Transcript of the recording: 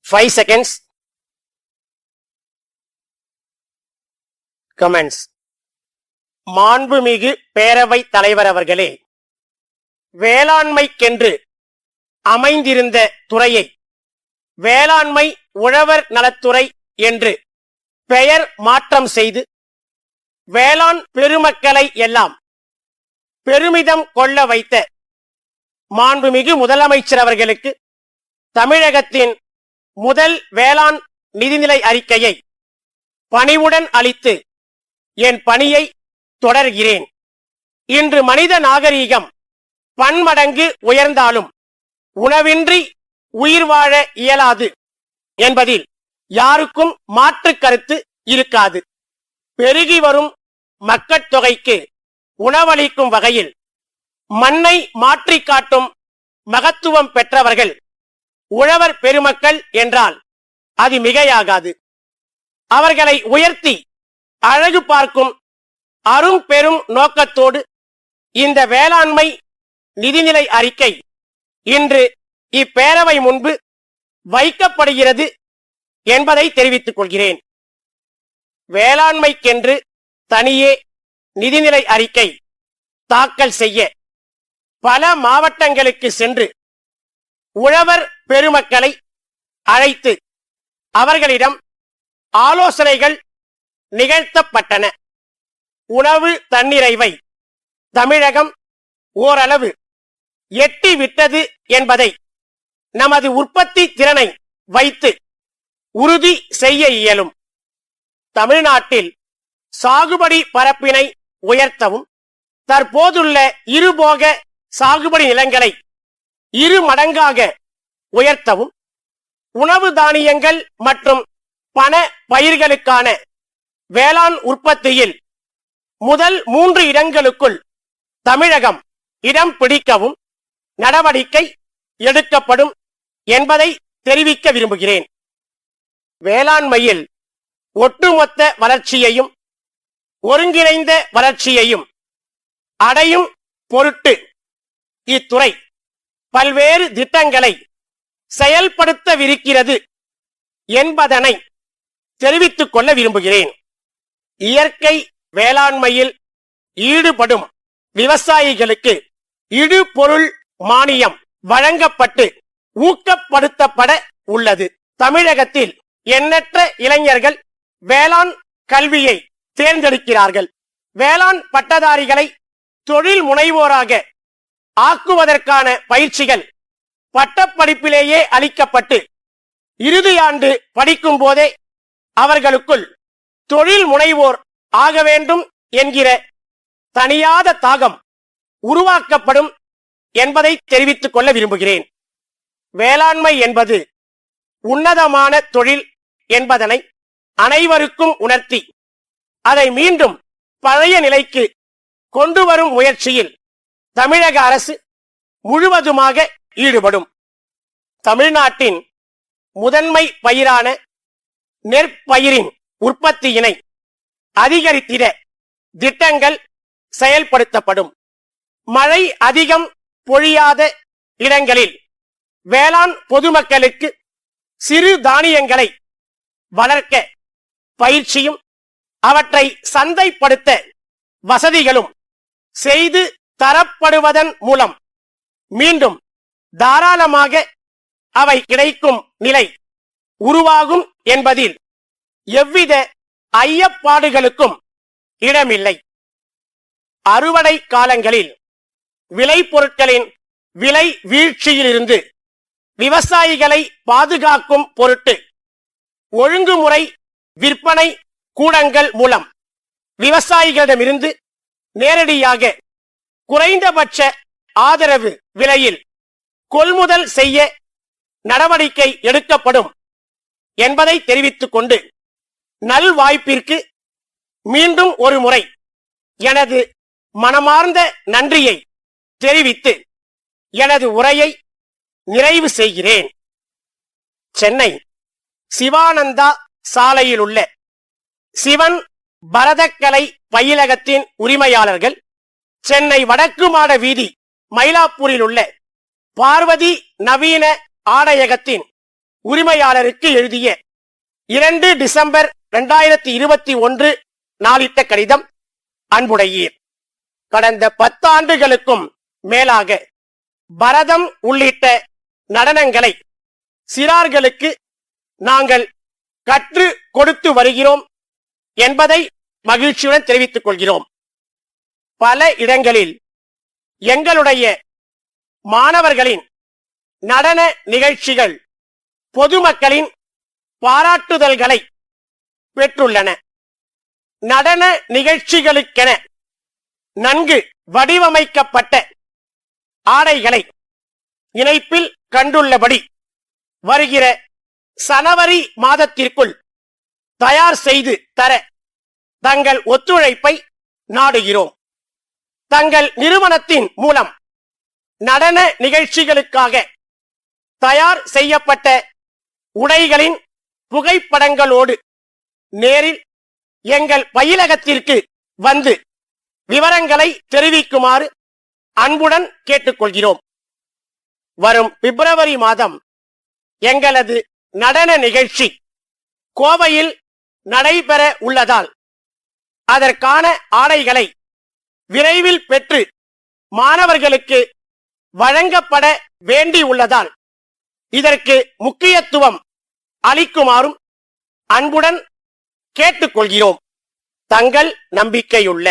5 seconds. Comments. மாண்புமிகு பேரவை தலைவர் அவர்களே, வேளாண்மைக்கென்று அமைந்திருந்த துறையை வேளாண்மை உழவர் நலத்துறை என்று பெயர் மாற்றம் செய்து வேளாண் பெருமக்களை எல்லாம் பெருமிதம் கொள்ள வைத்த மாண்புமிகு முதலமைச்சர் அவர்களுக்கு தமிழகத்தின் முதல் வேளாண் நிதிநிலை அறிக்கையை பணிவுடன் அளித்து என் பணியை தொடர்கிறேன். இன்று மனித நாகரீகம் பன்மடங்கு உயர்ந்தாலும் உணவின்றி உயிர் வாழ இயலாது என்பதில் யாருக்கும் மாற்று கருத்து இருக்காது. பெருகி வரும் மக்கட்தொகைக்கு உணவளிக்கும் வகையில் மண்ணை மாற்றி காட்டும் மகத்துவம் பெற்றவர்கள் உழவர் பெருமக்கள் என்றால் அது மிகையாகாது. அவர்களை உயர்த்தி அழகு பார்க்கும் அரும் பெரும் நோக்கத்தோடு இந்த வேளாண்மை நிதிநிலை அறிக்கை இன்று இப்பேரவை முன்பு வைக்கப்படுகிறது என்பதை தெரிவித்துக் கொள்கிறேன். வேளாண்மைக்கென்று தனியே நிதிநிலை அறிக்கை தாக்கல் செய்ய பல மாவட்டங்களுக்கு சென்று உழவர் பெருமக்களை அழைத்து அவர்களிடம் ஆலோசனைகள் நிகழ்த்தப்பட்டன. உணவு தன்னிறைவை தமிழகம் ஓரளவு எட்டி விட்டது என்பதை நமது உற்பத்தி திறனை வைத்து உறுதி செய்ய இயலும். தமிழ்நாட்டில் சாகுபடி பரப்பினை உயர்த்தவும் தற்போதுள்ள இருபோக சாகுபடி நிலங்களை 2 மடங்காக உயர்த்தவும் உணவு தானியங்கள் மற்றும் பண பயிர்களுக்கான வேளாண் உற்பத்தியில் முதல் 3 இடங்களுக்குள் தமிழகம் இடம் பிடிக்கவும் நடவடிக்கை எடுக்கப்படும் என்பதை தெரிவிக்க விரும்புகிறேன். வேளாண்மையில் ஒட்டுமொத்த வளர்ச்சியையும் ஒருங்கிணைந்த வளர்ச்சியையும் அடையும் பொருட்டு இத்துறை பல்வேறு திட்டங்களை செயல்படுத்தவிருக்கிறது என்பதனை தெரிவித்துக் கொள்ள விரும்புகிறேன். இயற்கை வேளாண்மையில் ஈடுபடும் விவசாயிகளுக்கு இடுபொருள் மானியம் வழங்கப்பட்டு ஊக்கப்படுத்தப்பட உள்ளது. தமிழகத்தில் எண்ணற்ற இளைஞர்கள் வேளாண் கல்வியை தேர்ந்தெடுக்கிறார்கள். வேளாண் பட்டதாரிகளை தொழில் முனைவோராக ஆக்குவதற்கான பயிற்சிகள் பட்டப்படிப்பிலேயே அளிக்கப்பட்டு இறுதியாண்டு படிக்கும் போதே அவர்களுக்குள் தொழில் முனைவோர் ஆக வேண்டும் என்கிற தனியாத தாகம் உருவாக்கப்படும் என்பதை தெரிவித்துக் கொள்ள விரும்புகிறேன். வேளாண்மை என்பது உன்னதமான தொழில் என்பதனை அனைவருக்கும் உணர்த்தி அதை மீண்டும் பழைய நிலைக்கு கொண்டு வரும் முயற்சியில் தமிழக அரசு முழுவதுமாக ஈடுபடும். தமிழ்நாட்டின் முதன்மை பயிரான நெற்பயிரின் உற்பத்தியினை அதிகரித்திட திட்டங்கள் செயல்படுத்தப்படும். மழை அதிகம் பொழியாத இடங்களில் வேளாண் பொதுமக்களுக்கு சிறு தானியங்களை வளர்க்க பயிற்சியும் அவற்றை சந்தைப்படுத்த வசதிகளும் செய்து தரப்படுவதன் மூலம் மீண்டும் தாராளமாக அவை கிடைக்கும் நிலை உருவாகும் என்பதில் எவ்வித ஐயப்பாடுகளுக்கும் இடமில்லை. அறுவடை காலங்களில் விளைபொருட்களின் விலை வீழ்ச்சியிலிருந்து விவசாயிகளை பாதுகாக்கும் பொருட்டு ஒழுங்குமுறை விற்பனை கூடங்கள் மூலம் விவசாயிகளிடமிருந்து நேரடியாக குறைந்தபட்ச ஆதரவு விலையில் கொள்முதல் செய்ய நடவடிக்கை எடுக்கப்படும் என்பதை தெரிவித்துக் கொண்டு நல்வாய்ப்பிற்கு மீண்டும் ஒரு முறை எனது மனமார்ந்த நன்றியை தெரிவித்து எனது உரையை நிறைவு செய்கிறேன். சென்னை சிவானந்தா சாலையில் உள்ள சிவன் பரதக்கலை பயிலகத்தின் உரிமையாளர்கள் சென்னை வடக்கு மாட வீதி மயிலாப்பூரில் உள்ள பார்வதி நவீன ஆடையகத்தின் உரிமையாளருக்கு எழுதிய 2 டிசம்பர் 2021 நாளிட்ட கடிதம். அன்புடையீர், கடந்த 10 ஆண்டுகளுக்கும் மேலாக பரதம் உள்ளிட்ட நடனங்களை சிறார்களுக்கு நாங்கள் கற்று கொடுத்து வருகிறோம் என்பதை மகிழ்ச்சியுடன் தெரிவித்துக் கொள்கிறோம். பல இடங்களில் எங்களுடைய மாணவர்களின் நடன நிகழ்ச்சிகள் பொதுமக்களின் பாராட்டுதல்களை பெற்றுள்ளன. நடன நிகழ்ச்சிகளுக்கென நன்கு வடிவமைக்கப்பட்ட ஆடைகளை இணைப்பில் கண்டுள்ளபடி வருகிற சனவரி மாதத்திற்குள் தயார் செய்து தர தங்கள் ஒத்துழைப்பை நாடுகிறோம். தங்கள் நிறுவனத்தின் மூலம் நடன நிகழ்ச்சிகளுக்காக தயார் செய்யப்பட்ட உடைகளின் புகைப்படங்களோடு நேரில் எங்கள் பயிலகத்திற்கு வந்து விவரங்களை தெரிவிக்குமாறு அன்புடன் கேட்டுக்கொள்கிறோம். வரும் பிப்ரவரி மாதம் எங்களது நடன நிகழ்ச்சி கோவையில் நடைபெற உள்ளதால் அதற்கான ஆடைகளை விரைவில் பெற்று மாணவர்களுக்கு வழங்கப்பட வேண்டியுள்ளதால் இதற்கு முக்கியத்துவம் அளிக்குமாறும் அன்புடன் கேட்டுக்கொள்கிறோம். தங்கள் நம்பிக்கையுள்ள